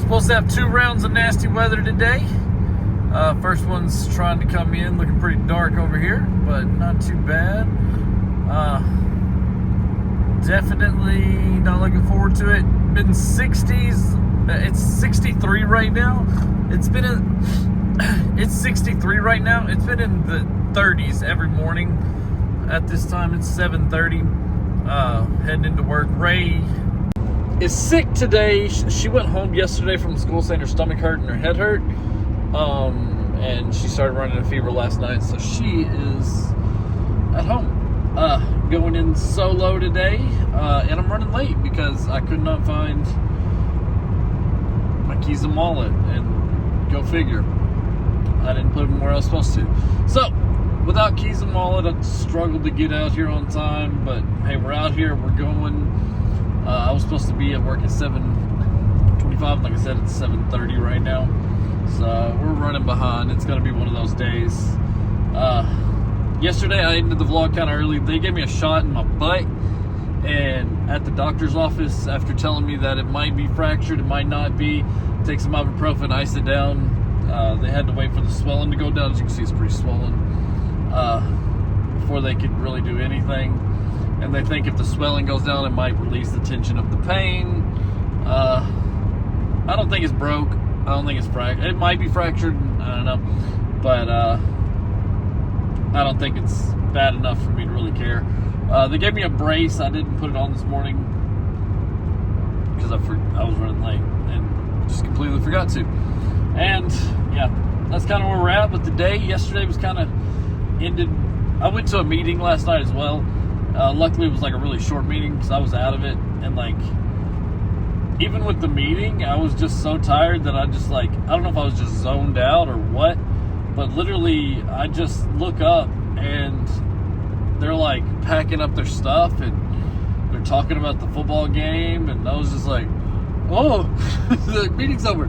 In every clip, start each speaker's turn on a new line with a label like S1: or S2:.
S1: Supposed to have 2 rounds of nasty weather today. First one's trying to come in, looking pretty dark over here, but not too bad. Definitely not looking forward to it. Been 60s. It's 63 right now. It's 63 right now. It's been in the 30s every morning. At this time, it's 7:30. Heading into work. Ray is sick today. She went home yesterday from school saying her stomach hurt and her head hurt. And she started running a fever last night, so she is at home. Going in solo today, and I'm running late because I could not find my keys and wallet, and go figure, I didn't put them where I was supposed to. So, without keys and wallet, I struggled to get out here on time, but hey, we're out here, we're going. I was supposed to be at work at 7:25, like I said, it's 7:30 right now. So we're running behind. It's going to be one of those days. Yesterday I ended the vlog kind of early. They gave me a shot in my butt, and at the doctor's office, after telling me that it might be fractured, it might not be, take some ibuprofen, ice it down. They had to wait for the swelling to go down. As you can see, it's pretty swollen, before they could really do anything. And they think if the swelling goes down, it might release the tension of the pain. I don't think it's broke. I don't think it's fractured. It might be fractured. I don't know. But I don't think it's bad enough for me to really care. They gave me a brace. I didn't put it on this morning because I was running late and just completely forgot to. And yeah, that's kind of where we're at. But the day yesterday was kind of ended. I went to a meeting last night as well. Luckily, it was like a really short meeting because I was out of it. And like, even with the meeting, I was just so tired that I just like, I don't know if I was just zoned out or what, but literally I just look up and they're like packing up their stuff and they're talking about the football game, and I was just like, oh, the meeting's over.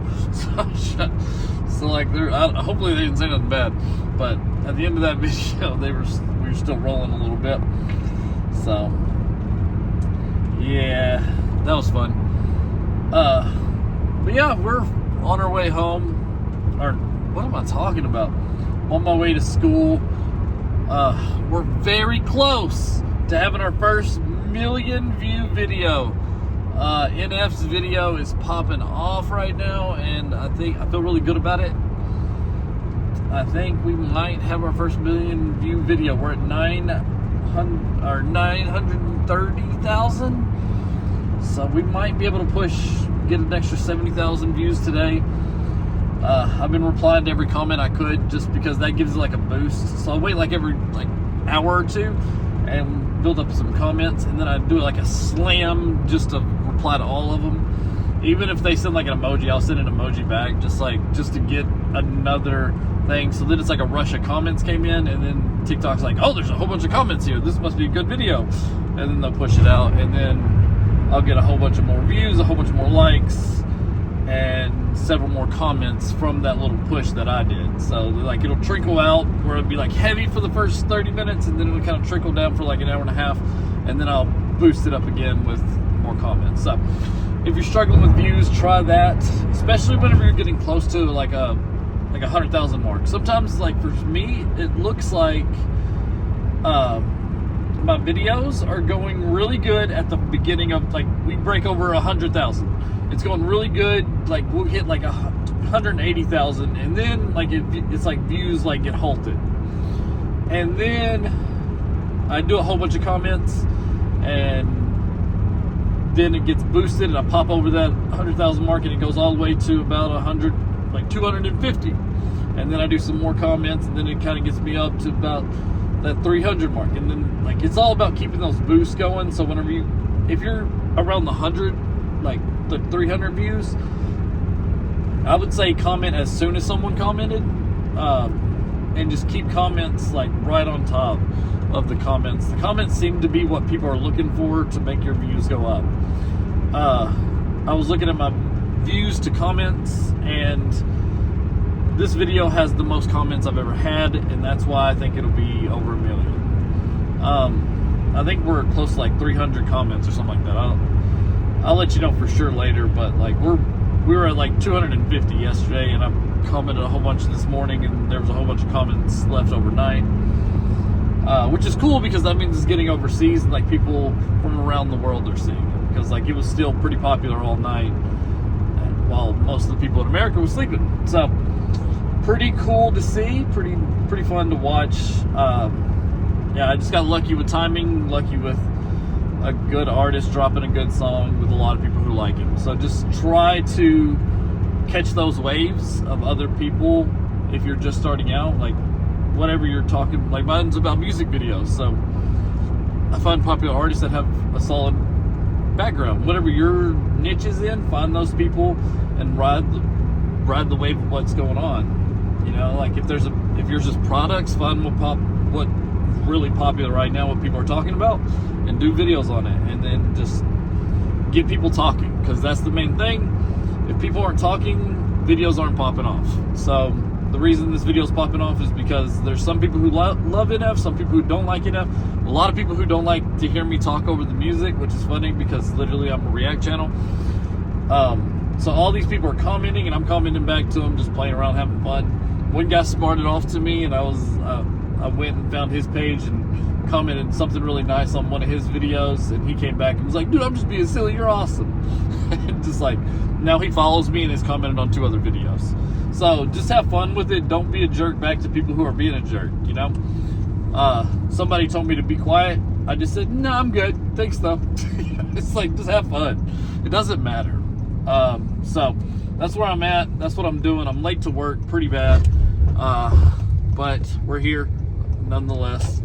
S1: So like, hopefully they didn't say nothing bad, but at the end of that video, we were still rolling a little bit. So yeah, that was fun. But yeah, we're on our way home. Or what am I talking about? On my way to school. We're very close to having our first 1 million view video. NF's video is popping off right now, and I feel really good about it. I think we might have our first 1 million view video. We're at 930,000. So we might be able to get an extra 70,000 views today. I've been replying to every comment I could just because that gives it like a boost. So I'll wait like every hour or two and build up some comments, and then I do like a slam just to reply to all of them. Even if they send like an emoji, I'll send an emoji back just to get another thing. So then it's like a rush of comments came in, and then TikTok's like, oh, there's a whole bunch of comments here. This must be a good video. And then they'll push it out, and then I'll get a whole bunch of more views, a whole bunch more likes, and several more comments from that little push that I did. So like it'll trickle out where it'll be like heavy for the first 30 minutes, and then it'll kind of trickle down for like an hour and a half, and then I'll boost it up again with more comments. So if you're struggling with views, try that, especially whenever you're getting close to like a 100,000 mark. Sometimes like for me, it looks like my videos are going really good at the beginning of, like, we break over 100,000. It's going really good. Like we'll hit like 180,000, and then like it's like views like get halted, and then I do a whole bunch of comments, and then it gets boosted, and I pop over that 100,000 mark, and it goes all the way to about 250, and then I do some more comments, and then it kind of gets me up to about that 300 mark, and then like it's all about keeping those boosts going. So whenever if you're around the 100, like the 300 views, I would say comment as soon as someone commented, and just keep comments like right on top of the comments. The comments seem to be what people are looking for to make your views go up. I was looking at my views to comments, and this video has the most comments I've ever had, and that's why I think it'll be over 1 million. I think we're close to like 300 comments or something like that. I'll let you know for sure later, but like we're we were at like 250 yesterday, and I commented a whole bunch this morning, and there was a whole bunch of comments left overnight, which is cool because that means it's getting overseas, and like people from around the world are seeing it, because like it was still pretty popular all night while most of the people in America were sleeping. So pretty cool to see, pretty fun to watch. Yeah, I just got lucky with timing, lucky with a good artist dropping a good song with a lot of people who like him. So just try to catch those waves of other people if you're just starting out, like whatever you're talking, like mine's about music videos. So I find popular artists that have a solid background. Whatever your niche is in, find those people and ride the wave of what's going on. You know, like if you're just products, find what really popular right now, what people are talking about, and do videos on it, and then just get people talking, because that's the main thing. If people aren't talking, videos aren't popping off. So the reason this video is popping off is because there's some people who love NF, some people who don't like NF, a lot of people who don't like to hear me talk over the music, which is funny because literally I'm a react channel. So all these people are commenting, and I'm commenting back to them, just playing around, having fun. One guy smarted off to me, and I went and found his page and commented something really nice on one of his videos, and he came back and was like, dude, I'm just being silly, you're awesome. And just like, now he follows me and has commented on 2 other videos. So just have fun with it. Don't be a jerk back to people who are being a jerk, you know? Somebody told me to be quiet. I just said, no, I'm good, thanks though. It's like, just have fun. It doesn't matter. So that's where I'm at. That's what I'm doing. I'm late to work pretty bad. But we're here nonetheless.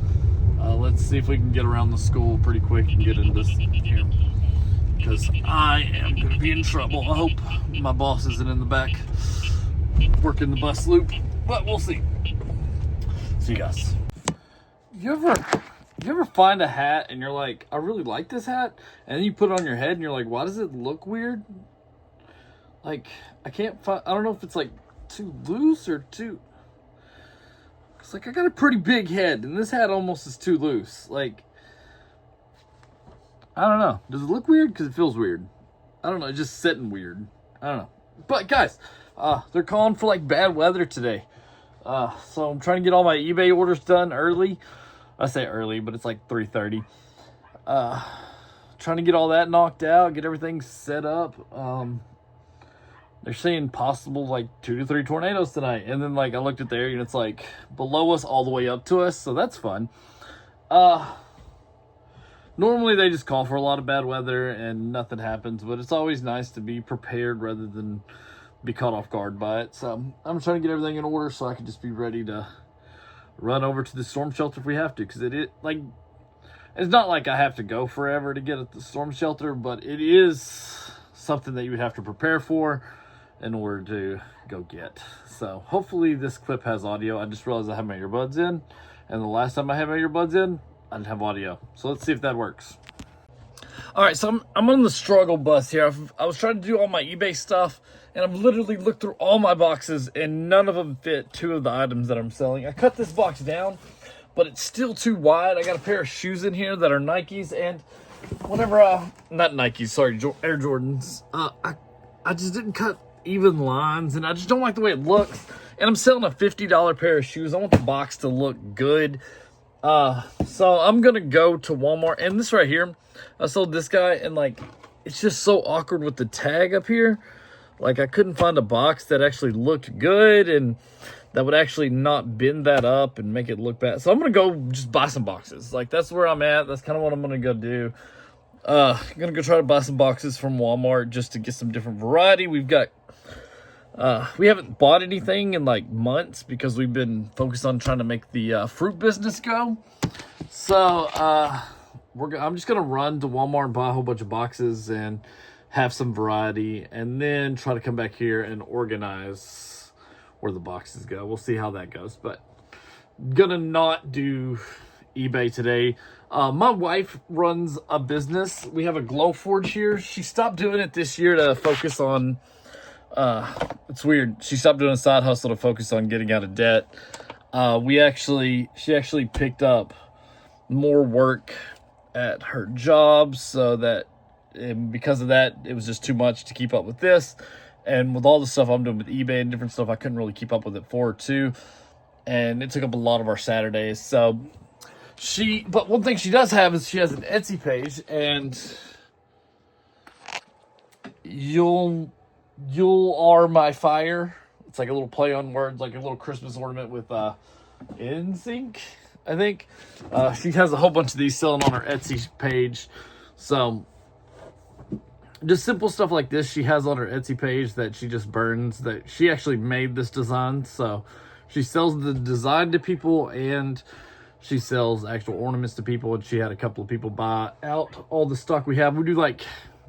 S1: Let's see if we can get around the school pretty quick and get into this here, because I am going to be in trouble. I hope my boss isn't in the back working the bus loop, but we'll see. See you guys. You ever find a hat and you're like, I really like this hat, and then you put it on your head and you're like, why does it look weird? Like, I don't know if it's like too loose or too... It's like I got a pretty big head, and this hat almost is too loose. Like, I don't know. Does it look weird? Because it feels weird. I don't know. It's just sitting weird. I don't know. But guys, they're calling for like bad weather today. So I'm trying to get all my eBay orders done early. I say early, but it's like 3:30. Trying to get all that knocked out, get everything set up. They're saying possible like 2 to 3 tornadoes tonight. And then like I looked at the area and it's like below us all the way up to us. So that's fun. Normally they just call for a lot of bad weather and nothing happens, but it's always nice to be prepared rather than be caught off guard by it. So I'm trying to get everything in order so I can just be ready to run over to the storm shelter if we have to. Because it's not like I have to go forever to get at the storm shelter, but it is something that you would have to prepare for in order to go get. So hopefully this clip has audio. I just realized I have my earbuds in, and the last time I had my earbuds in, I didn't have audio. So let's see if that works. All right, so I'm on the struggle bus here. I was trying to do all my eBay stuff, and I've literally looked through all my boxes, and none of them fit 2 of the items that I'm selling. I cut this box down, but it's still too wide. I got a pair of shoes in here that are Nikes, and whenever not Nikes, sorry, Air Jordans. I just didn't cut even lines, and I just don't like the way it looks. And I'm selling a $50 pair of shoes. I want the box to look good. So I'm gonna go to Walmart, and this right here, I sold this guy, and like it's just so awkward with the tag up here. Like I couldn't find a box that actually looked good and that would actually not bend that up and make it look bad. So I'm gonna go just buy some boxes. Like that's where I'm at. That's kind of what I'm gonna go do. I'm gonna go try to buy some boxes from Walmart just to get some different variety. We haven't bought anything in like months because we've been focused on trying to make the fruit business go. So I'm just gonna run to Walmart and buy a whole bunch of boxes and have some variety, and then try to come back here and organize where the boxes go. We'll see how that goes, but gonna not do eBay today. My wife runs a business. We have a Glowforge here. She stopped doing it this year to focus on it's weird. She stopped doing a side hustle to focus on getting out of debt. She actually picked up more work at her job, so that because of that, it was just too much to keep up with this. And with all the stuff I'm doing with eBay and different stuff, I couldn't really keep up with it for her too. And it took up a lot of our Saturdays. So but one thing she does have is she has an Etsy page, and you'll are my fire. It's like a little play on words, like a little Christmas ornament with NSYNC, I think. She has a whole bunch of these selling on her Etsy page. So just simple stuff like this she has on her Etsy page that she just burns, that she actually made this design. So she sells the design to people, and she sells actual ornaments to people, and she had a couple of people buy out all the stock we have. We do like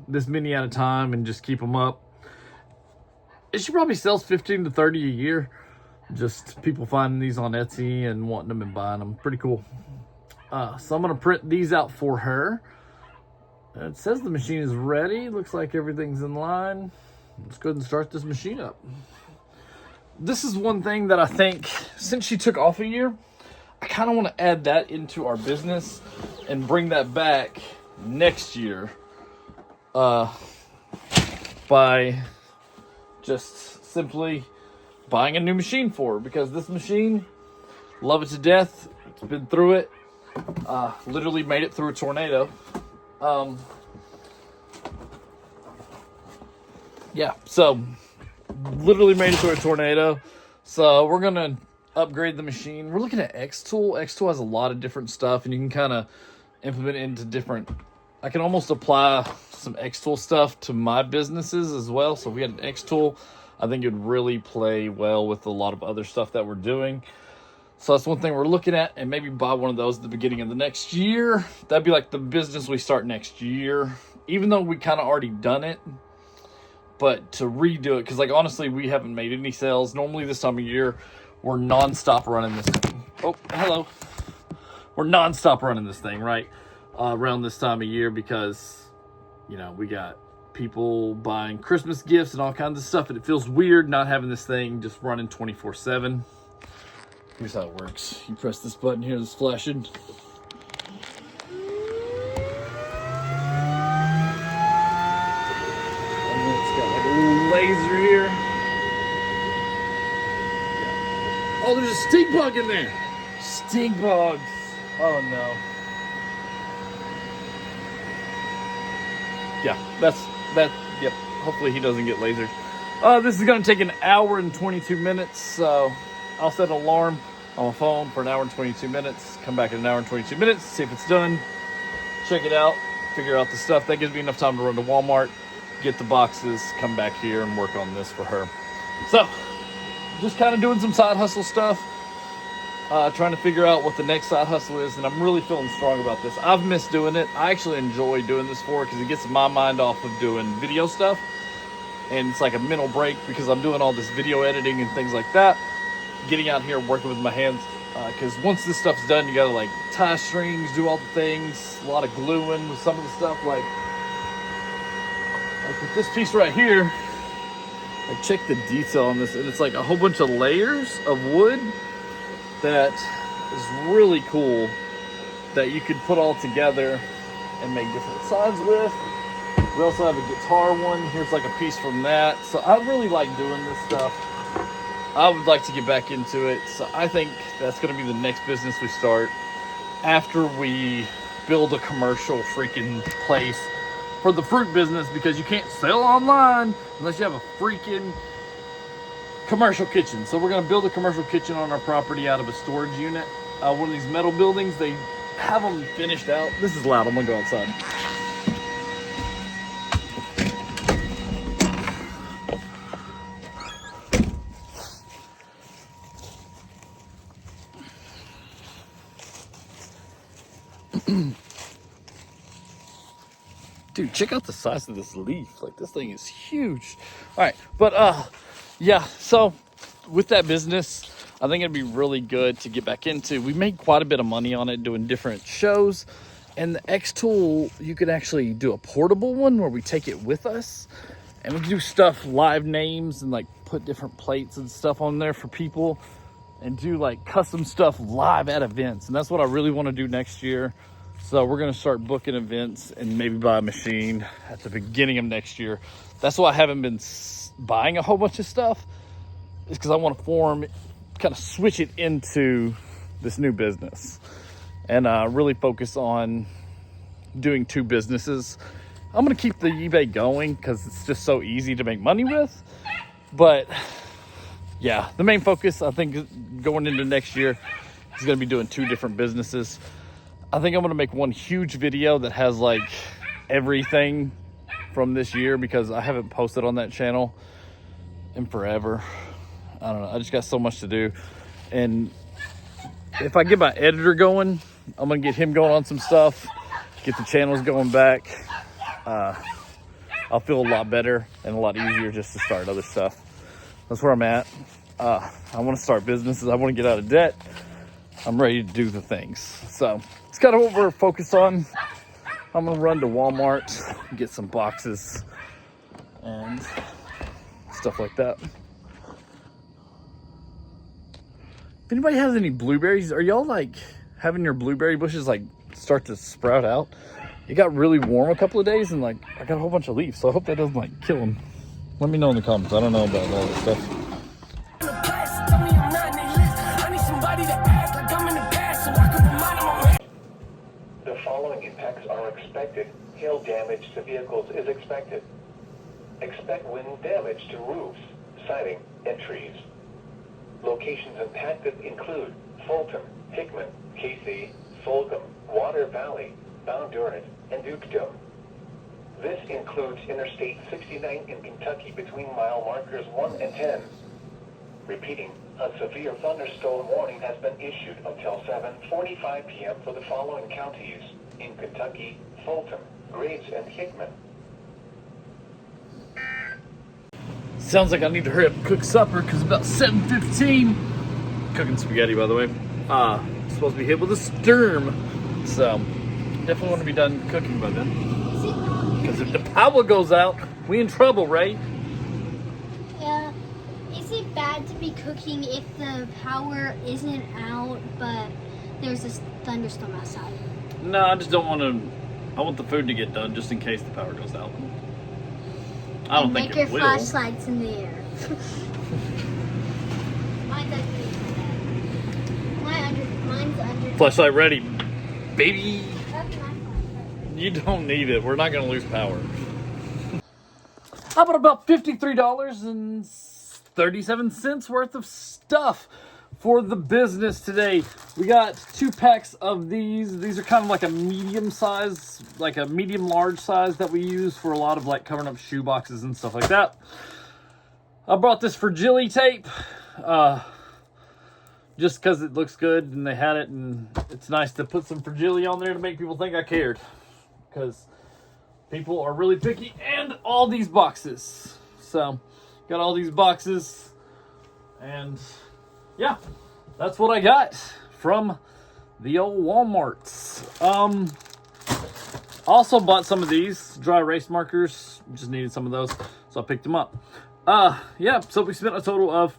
S1: this many at a time and just keep them up. And she probably sells 15 to 30 a year. Just people finding these on Etsy and wanting them and buying them. Pretty cool. So I'm going to print these out for her. It says the machine is ready. Looks like everything's in line. Let's go ahead and start this machine up. This is one thing that I think, since she took off a year, I kind of want to add that into our business and bring that back next year by just simply buying a new machine for her, because this machine, love it to death. It's been through it. Literally made it through a tornado. Yeah, so literally made it through a tornado. So we're gonna upgrade the machine. We're looking at Xtool. Xtool has a lot of different stuff, and you can kind of implement it into different. I can almost apply some Xtool stuff to my businesses as well. So if we had an Xtool, I think it would really play well with a lot of other stuff that we're doing. So that's one thing we're looking at, and maybe buy one of those at the beginning of the next year. That'd be like the business we start next year, even though we kind of already done it. But to redo it, because like honestly, we haven't made any sales. Normally this time of year, we're nonstop running this thing. Oh, hello. We're nonstop running this thing, right? Around this time of year, because, you know, we got people buying Christmas gifts and all kinds of stuff, and it feels weird not having this thing just running 24/7. Here's how it works. You press this button here that's flashing. And then it's got like a little laser here. Yeah. Oh, there's a stink bug in there. Stink bugs. Oh no. Yeah, yep. Hopefully he doesn't get lasered. This is gonna take an hour and 22 minutes, so I'll set an alarm on my phone for an hour and 22 minutes. Come back in an hour and 22 minutes, see if it's done. Check it out, figure out the stuff. That gives me enough time to run to Walmart, get the boxes, come back here and work on this for her. So, just kind of doing some side hustle stuff. Trying to figure out what the next side hustle is, and I'm really feeling strong about this. I've missed doing it. I actually enjoy doing this for her because it gets my mind off of doing video stuff. And it's like a mental break because I'm doing all this video editing and things like that. Getting out here and working with my hands, because once this stuff's done, you gotta like tie strings, do all the things, a lot of gluing with some of the stuff. Like with this piece right here, like check the detail on this, and it's like a whole bunch of layers of wood that is really cool that you could put all together and make different sides with. We also have a guitar one. Here's like a piece from that. So I really like doing this stuff. I would like to get back into it. So I think that's going to be the next business we start after we build a commercial freaking place for the fruit business, because you can't sell online unless you have a freaking commercial kitchen. So we're going to build a commercial kitchen on our property out of a storage unit. One of these metal buildings, they have them finished out. This is loud. I'm going to go outside. Dude, check out the size of this leaf. Like, this thing is huge. All right, but yeah, so with that business, I think it'd be really good to get back into. We made quite a bit of money on it doing different shows, and the Xtool, you could actually do a portable one where we take it with us, and we can do stuff, live names, and like put different plates and stuff on there for people, and do like custom stuff live at events. And that's what I really want to do next year. So we're going to start booking events and maybe buy a machine at the beginning of next year. That's why I haven't been buying a whole bunch of stuff is because I want to kind of switch it into this new business and really focus on doing two businesses. I'm going to keep the eBay going because it's just so easy to make money with. But yeah, the main focus, I think, going into next year is going to be doing two different businesses. I think I'm going to make one huge video that has like everything from this year, because I haven't posted on that channel in forever. I don't know. I just got so much to do. And if I get my editor going, I'm going to get him going on some stuff, get the channels going back. I'll feel a lot better and a lot easier just to start other stuff. That's where I'm at. I want to start businesses. I want to get out of debt. I'm ready to do the things. So it's kind of what we're focused on. I'm going to run to Walmart, get some boxes and stuff like that. If anybody has any blueberries, are y'all like having your blueberry bushes like start to sprout out? It got really warm a couple of days and like I got a whole bunch of leaves, so I hope that doesn't like kill them. Let me know in the comments. I don't know about all this stuff.
S2: The following impacts are expected. Hail damage to vehicles is expected. Expect wind damage to roofs, siding, and trees. Locations impacted include Fulton, Hickman, Casey, Fulgham, Water Valley, Bondurant, and Dukedom. This includes Interstate 69 in Kentucky between mile markers 1 and 10. Repeating, a severe thunderstorm warning has been issued until 7:45 p.m. for the following counties in Kentucky: Fulton, Graves, and Hickman.
S1: Sounds like I need to hurry up and cook supper because it's about 7:15. Cooking spaghetti, by the way. Supposed to be hit with a storm, so definitely want to be done cooking by then. Because if the power goes out, we in trouble, right?
S3: Yeah. Is it bad to be cooking if the power isn't out, but there's this thunderstorm outside?
S1: No, I just don't want to. I want the food to get done just in case the power goes out. I don't think it will.
S3: Make your flashlights in the air. Mine's under.
S1: Flashlight ready, baby.
S3: That's my flashlight.
S1: You don't need it. We're not going to lose power. How about $53.37 worth of stuff for the business today? We got 2 packs of these. These are kind of like a medium size, like a medium large size that we use for a lot of like covering up shoe boxes and stuff like that. I brought this fragility tape just because it looks good and they had it, and it's nice to put some fragility on there to make people think I cared, because people are really picky. And all these boxes. So got all these boxes, and yeah, that's what I got from the old Walmarts. Also bought some of these dry erase markers. Just needed some of those, so I picked them up. Yeah, so we spent a total of,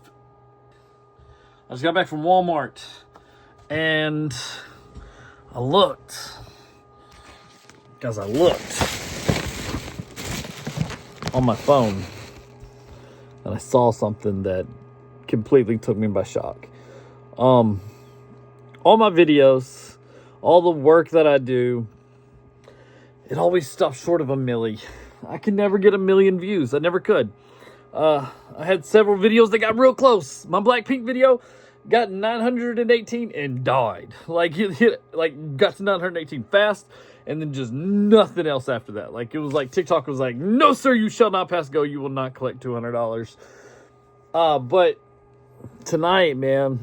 S1: I just got back from Walmart and I looked on my phone and I saw something that completely took me by shock. All my videos, all the work that I do, it always stops short of a milli. I can never get 1 million views. I never could. I had several videos that got real close. My Blackpink video got 918 and died. Like it got to 918 fast, and then just nothing else after that. Like it was like TikTok was like, "No, sir, you shall not pass go. You will not collect $200." But tonight, man,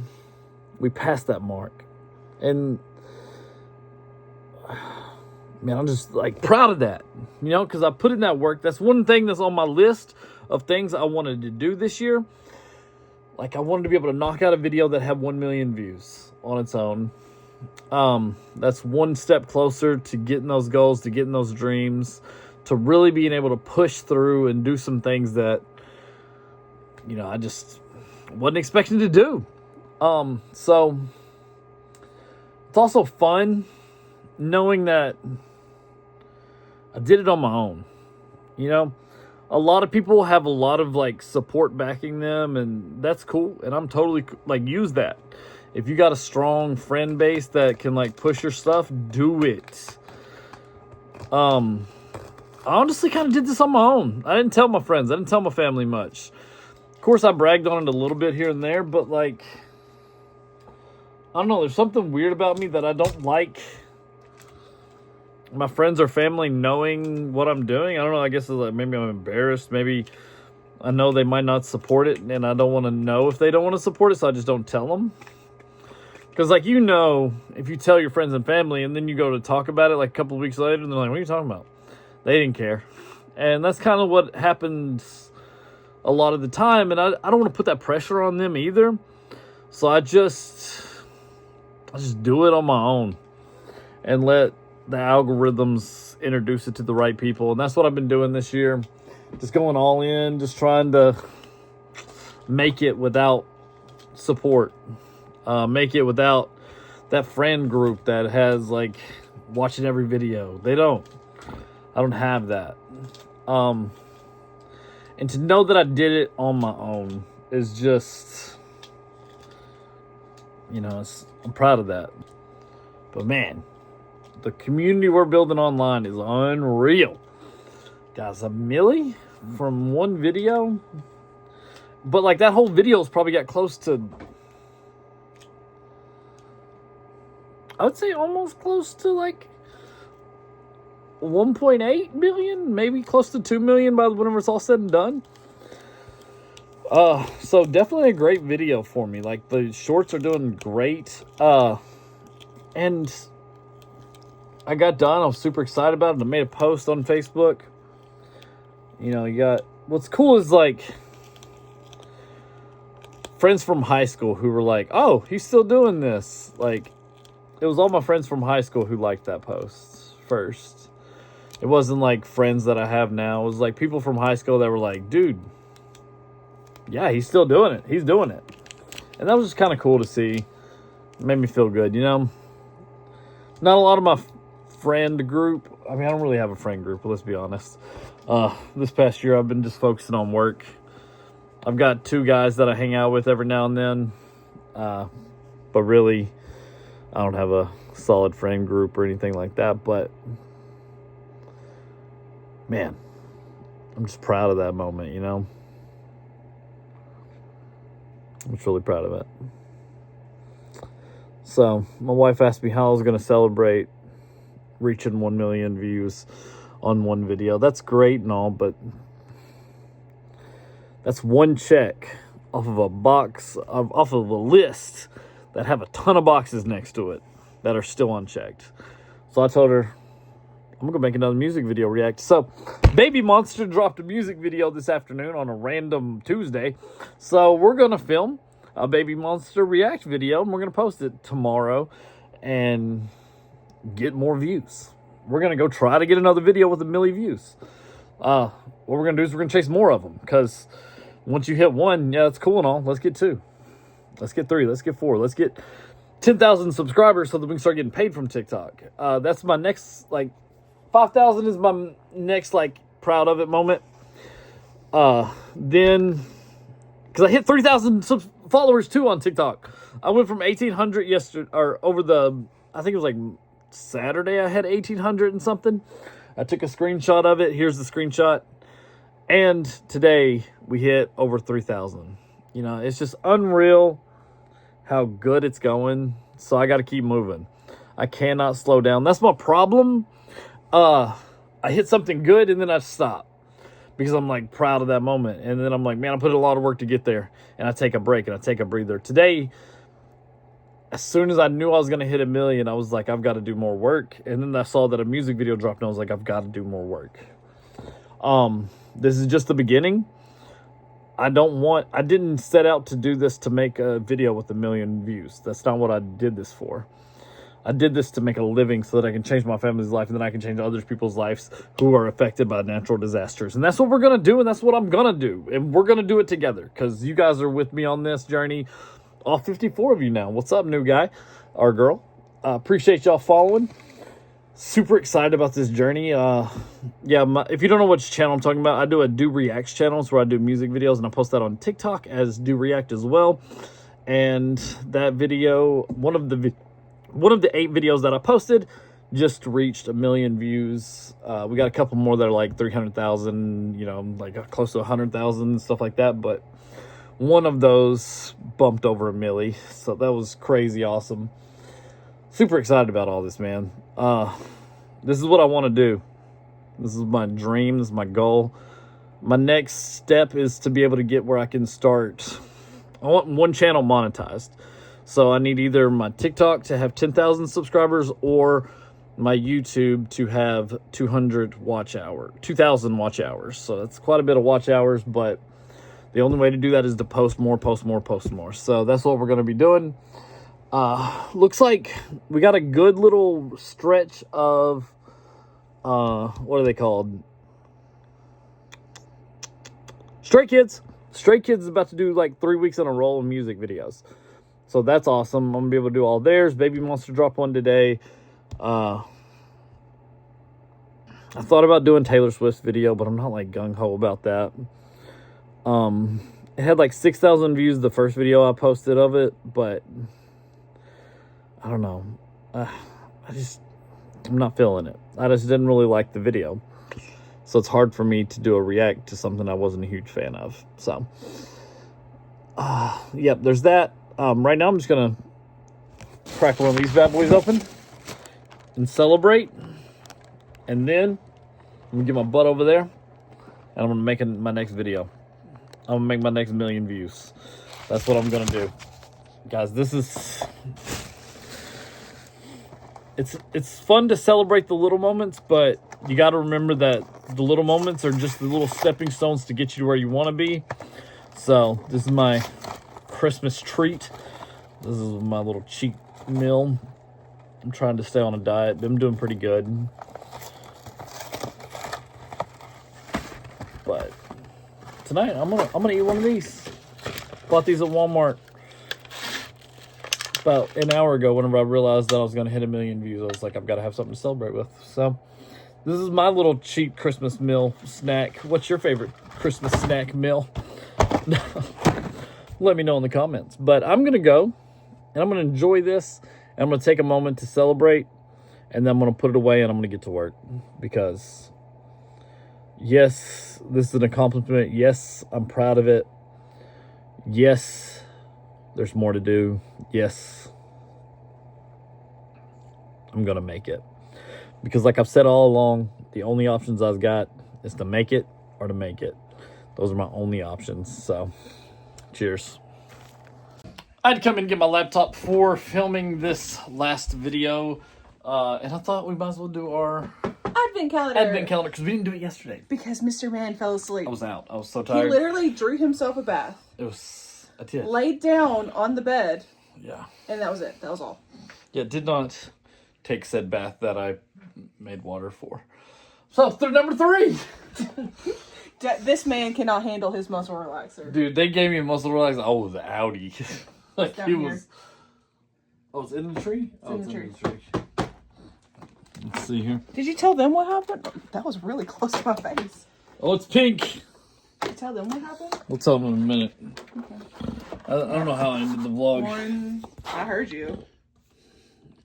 S1: we passed that mark, and man, I'm just like proud of that, you know, because I put in that work. That's one thing that's on my list of things I wanted to do this year. Like I wanted to be able to knock out a video that had 1 million views on its own. That's one step closer to getting those goals, to getting those dreams, to really being able to push through and do some things that, you know, I just wasn't expecting to do. So it's also fun knowing that I did it on my own. You know, a lot of people have a lot of like support backing them, and that's cool. And I'm totally like, use that. If you got a strong friend base that can like push your stuff, do it. I honestly kind of did this on my own. I didn't tell my friends. I didn't tell my family much. Of course, I bragged on it a little bit here and there, but like, I don't know. There's something weird about me that I don't like my friends or family knowing what I'm doing. I don't know. I guess it's like maybe I'm embarrassed. Maybe I know they might not support it, and I don't want to know if they don't want to support it, so I just don't tell them. Because, like, you know, if you tell your friends and family and then you go to talk about it like a couple of weeks later, and they're like, what are you talking about? They didn't care. And that's kind of what happens a lot of the time. And I don't want to put that pressure on them either. So I just do it on my own and let the algorithms introduce it to the right people. And that's what I've been doing this year. Just going all in, just trying to make it without support. Make it without that friend group that has like watching every video. I don't have that. And to know that I did it on my own is just, you know, I'm proud of that. But man, the community we're building online is unreal. Guys, $1 million from one video. But like that whole video's probably got close to, I would say almost close to like 1.8 million, maybe close to 2 million by whenever it's all said and done. So definitely a great video for me. Like the shorts are doing great. And I got done. I was super excited about it. I made a post on Facebook. You know, what's cool is like friends from high school who were like, oh, he's still doing this. Like, it was all my friends from high school who liked that post first. It wasn't like friends that I have now. It was like people from high school that were like, dude, yeah, he's still doing it. He's doing it. And that was just kind of cool to see. It made me feel good, you know? Not a lot of my friend group. I mean, I don't really have a friend group, but let's be honest. This past year, I've been just focusing on work. I've got 2 guys that I hang out with every now and then. But really, I don't have a solid friend group or anything like that. But, man, I'm just proud of that moment, you know? I'm just really proud of it. So, my wife asked me how I was going to celebrate reaching 1 million views on one video. That's great and all, but that's one check off of a box, off of a list that have a ton of boxes next to it that are still unchecked. So I told her, I'm going to make another music video react. So, Baby Monster dropped a music video this afternoon on a random Tuesday. So, we're going to film a Baby Monster react video, and we're going to post it tomorrow and get more views. We're going to go try to get another video with 1 million views. What we're going to do is we're going to chase more of them, because once you hit 1, yeah, that's cool and all. Let's get 2. Let's get 3. Let's get 4. Let's get 10,000 subscribers so that we can start getting paid from TikTok. That's my next, like, 5,000 is my next, like, proud of it moment. Then, because I hit 3,000 followers too on TikTok. I went from 1,800 yesterday, or over the, I think it was like Saturday, I had 1,800 and something. I took a screenshot of it. Here's the screenshot. And today we hit over 3,000. You know, it's just unreal how good it's going. So I got to keep moving. I cannot slow down. That's my problem. I hit something good and then I stop because I'm like proud of that moment. And then I'm like, man, I put a lot of work to get there, and I take a break and I take a breather. Today, as soon as I knew I was going to hit 1 million, I was like, I've got to do more work. And then I saw that a music video dropped and I was like, I've got to do more work. This is just the beginning. I didn't set out to do this to make a video with 1 million views. That's not what I did this for. I did this to make a living so that I can change my family's life, and then I can change other people's lives who are affected by natural disasters. And that's what we're going to do, and that's what I'm going to do. And we're going to do it together because you guys are with me on this journey. All 54 of you now. What's up, new guy or girl? Appreciate y'all following. super excited about this journey. Yeah, if you don't know which channel I'm talking about, I do a Do Reacts channel. It's where I do music videos, and I post that on TikTok as Do React as well. And that video, one of the 8 videos that I posted, just reached 1 million views. We got a couple more that are like 300,000, you know, like close to 100,000, stuff like that. But one of those bumped over 1 milli, so that was crazy awesome. Super excited about all this, man. This is what I want to do. This is my dream. This is my goal. My next step is to be able to get where I can start. I want one channel monetized. So I need either my TikTok to have 10,000 subscribers or my YouTube to have 2,000 watch hours. So that's quite a bit of watch hours, but the only way to do that is to post more. So that's what we're going to be doing. Looks like we got a good little stretch of, what are they called? Stray Kids. Stray Kids is about to do like 3 weeks in a row of music videos. So that's awesome. I'm going to be able to do all theirs. Baby Monster dropped one today. I thought about doing Taylor Swift's video, but I'm not like gung-ho about that. It had like 6,000 views the first video I posted of it, but I don't know. I'm not feeling it. I just didn't really like the video. So it's hard for me to do a react to something I wasn't a huge fan of. So, yep, there's that. Right now I'm just going to crack one of these bad boys open and celebrate. And then I'm going to get my butt over there and I'm going to make my next video. I'm going to make my next 1 million views. That's what I'm going to do. Guys, this is... It's fun to celebrate the little moments, but you got to remember that the little moments are just the little stepping stones to get you to where you want to be. So this is my Christmas treat. This is my little cheat meal. I'm trying to stay on a diet, but I'm doing pretty good. But tonight I'm gonna eat one of these. Bought these at Walmart about an hour ago. Whenever I realized that I was gonna hit 1 million views, I was like, I've got to have something to celebrate with. So this is my little cheap Christmas meal snack. What's your favorite Christmas snack meal? Let me know in the comments. But I'm gonna go and I'm gonna enjoy this, and I'm gonna take a moment to celebrate, and then I'm gonna put it away and I'm gonna get to work, because yes, this is an accomplishment. Yes, I'm proud of it. Yes, there's more to do. Yes, I'm gonna make it, because like I've said all along, the only options I've got is to make it or to make it. Those are my only options. So cheers. I had to come in and get my laptop for filming this last video, and I thought we might as well do our
S4: Advent calendar.
S1: because we didn't do it yesterday.
S4: Because Mr. Man fell asleep.
S1: I was out. I was so
S4: He
S1: tired.
S4: literally drew himself a bath,
S1: I did.
S4: laid down on the bed,
S1: Yeah.
S4: and that was it. That was all.
S1: Yeah, did not take said bath that I made water for. So, through number 3.
S4: This man cannot handle his muscle relaxer.
S1: Dude, they gave me a muscle relaxer. I was outie. Like,
S4: down
S1: he
S4: here.
S1: was... Oh, it's in the tree?
S4: in the tree.
S1: Let's see here.
S4: Did you tell them what happened? That was really close to my face.
S1: Oh, it's pink.
S4: Did you tell them what happened?
S1: We'll tell them in a minute. Okay. I don't know how I ended the vlog.
S4: One, I heard you.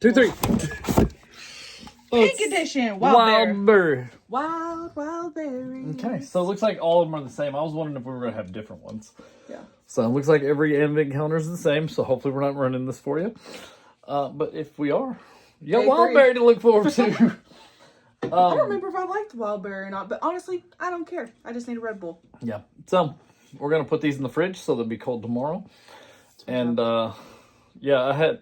S1: 2, 3.
S4: Pink edition. Wild berry.
S1: Wild
S4: Wild berries.
S1: Okay, so it looks like all of them are the same. I was wondering if we were going to have different ones.
S4: Yeah.
S1: So it looks like every Advent calendar is the same, so hopefully we're not running this for you. But if we are, you got wild berry to look forward to.
S4: I don't remember if I liked wild berry or not, but honestly, I don't care. I just need a Red Bull.
S1: Yeah, so we're going to put these in the fridge so they'll be cold tomorrow. And, yeah,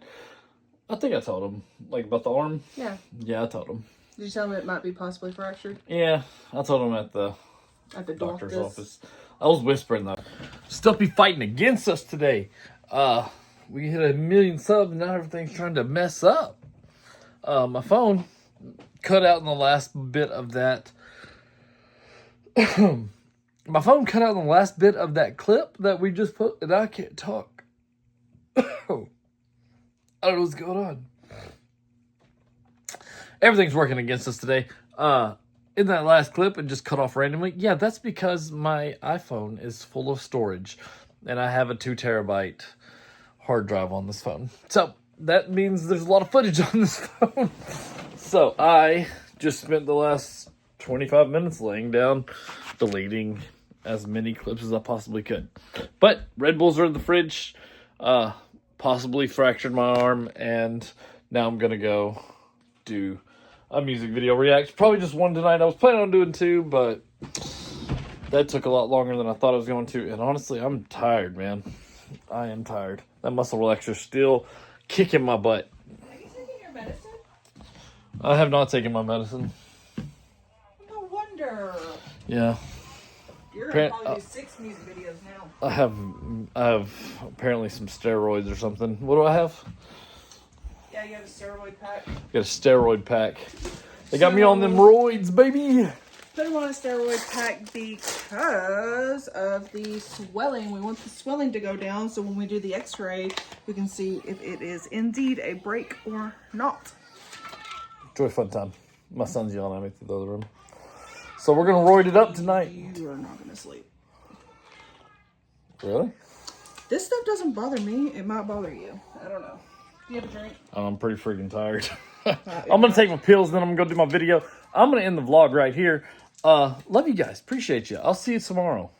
S1: I think I told them, like, about the arm.
S4: Yeah.
S1: Yeah, I told them.
S4: Did you tell them it might be possibly fractured?
S1: Yeah, I told them at the doctor's office. I was whispering though. Still be fighting against us today. We hit 1 million subs and now everything's trying to mess up. My phone cut out in the last bit of that. My phone cut out in the last bit of that clip that we just put, and I can't talk. I don't know what's going on. everything's working against us today. In that last clip, it just cut off randomly. Yeah, that's because my iPhone is full of storage, and I have a 2 terabyte hard drive on this phone. So that means there's a lot of footage on this phone. So I just spent the last 25 minutes laying down, deleting as many clips as I possibly could. But Red Bulls are in the fridge. Possibly fractured my arm, and now I'm gonna go do a music video react. Probably just one tonight. I was planning on doing 2, but that took a lot longer than I thought I was going to. And honestly, I'm tired, man. I am tired. That muscle relaxer still kicking my butt.
S4: Have you taken your medicine?
S1: I have not taken my medicine.
S4: No wonder.
S1: Yeah.
S4: You're gonna probably do 6 music videos now.
S1: I have apparently some steroids or something. What do I have?
S4: Yeah, you have a steroid pack.
S1: Got a steroid pack. They got me on them roids, baby.
S4: Put him on a steroid pack because of the swelling. We want the swelling to go down, so when we do the x-ray, we can see if it is indeed a break or not.
S1: Enjoy fun time. My son's yelling at me through the other room. So we're going to roid it up tonight.
S4: You are not going to sleep.
S1: Really?
S4: This stuff doesn't bother me. It might bother you. I don't know. Do you have a drink?
S1: I'm pretty freaking tired. I'm going to take my pills, then I'm going to go do my video. I'm going to end the vlog right here. Love you guys. Appreciate you. I'll see you tomorrow.